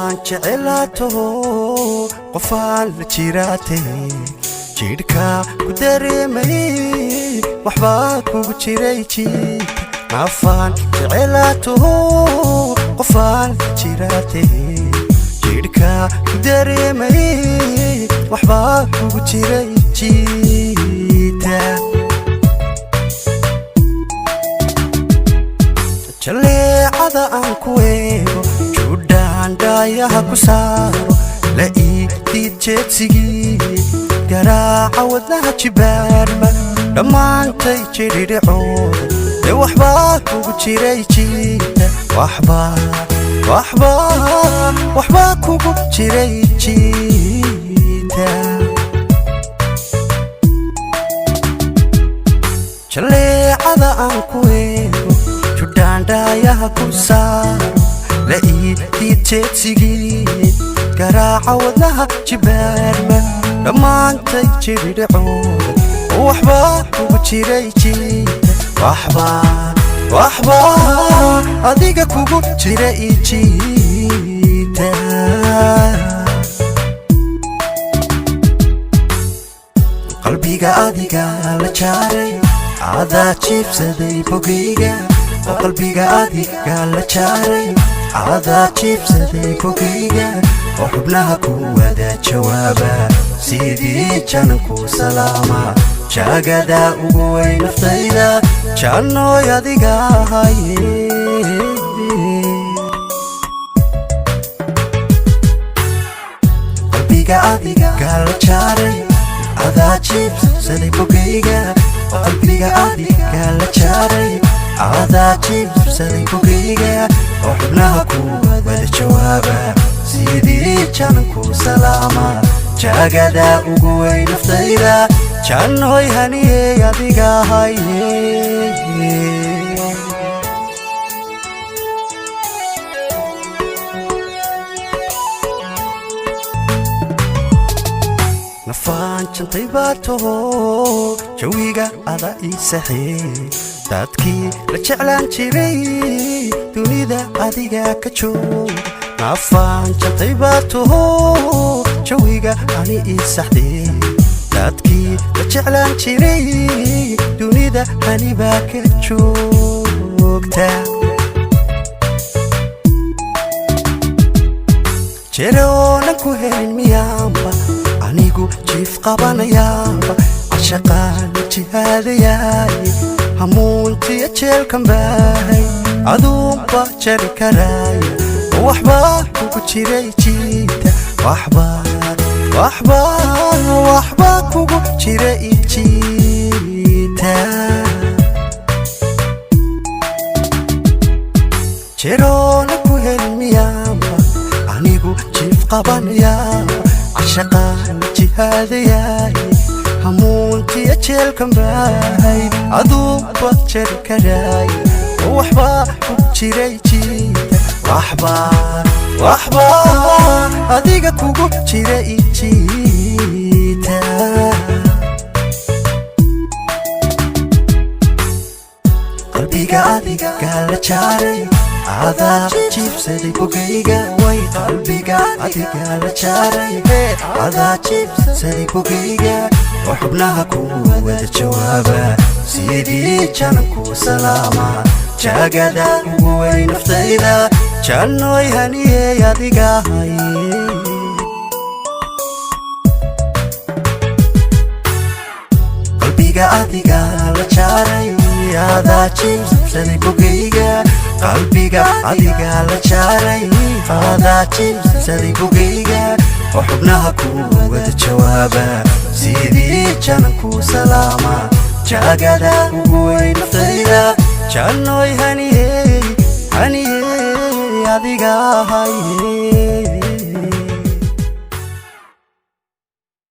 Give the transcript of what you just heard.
nafaan jecelato qofaan la jiraate jidhka ku dareemay waxba kugu jiray nafaan jecelato qofaan la jiraate jidhka ku dareemay waxba kugu jiray jiita jaleecada aan ku eego judhaan dhaayaha ku saaro la ii diid jeedsigii garaaca wadnaha jibaarma dhammaantay jiridhicooda dee waxbaa kugu jiray jiita waxbaa kugu jiray jiita jaleecada aan ku eego judhaan dhaayaha ku saaro la ii diid jeedsigii garaaca wadnaha jibaarma dhammaantay jiridhicooda waxbaa kugu jiray jiita waxbaa adiga kugu jira jiita qalbiga adiga la jaaray adaa jiibsaday bogayga qalbiga adiga la jaaray adaa jiibsaday bogayga oo xubnaha ku wada jawaaba sidii jananku salaama jaagada ugu weyn naftayda jannooy adiga ahaye qalbiga adiga la jaaray adaa jiibsaday bogayga qalbiga adiga la jaaray adaa jiibsaday bogayga oo xubnaha ku wada jawaaba sidii jananku salaama jaagada ugu weyn naftayda jannooy haniyey adiga ahaye nafaan jantay baa taho jawiga ada ii saxee dadkii la jeclaan jiray dunida adiga ka joog nafaan jantay baa taho jawiga ani ii saxdee dadkii la jeclaan jiray dunida anibaa ka joogta jeroona ku helin miyaanba anigu jiif qabanayaaba cashaqaan jihaadayaay hamuuntiya jeelkan baahay aduunba jari karaaya waxbaa kugu jiray jiita waxbaa kugu jira jiita jeroona ku helin miyaanba anigu jiif qabanayaaba cashaqaan jihaadayaay hamuuntiya jeelkan baahay aduunba jari karaaya waxbaa kugu jiray jiita waxbaa adiga kugu jira jiita qalbiga adiga la jaaray adaa jiibsaday bogayga way qalbiga adiga la jaaray adaa jiibsaday bogayga oo xubnaha ku wada jawaaba sidii jananku salaama jaagada ugu weyn naftayda jannooy haniyey adiga ahaye qalbiga adiga la jaaray adaa jiibsaday bogayga qalbiga adiga la jaaray adaa jiibsaday bogayga oo xubnaha ku wada jawaaba sidii jananku salaama jaagada ugu weyn naftayda jannooy haniyey adiga ahaye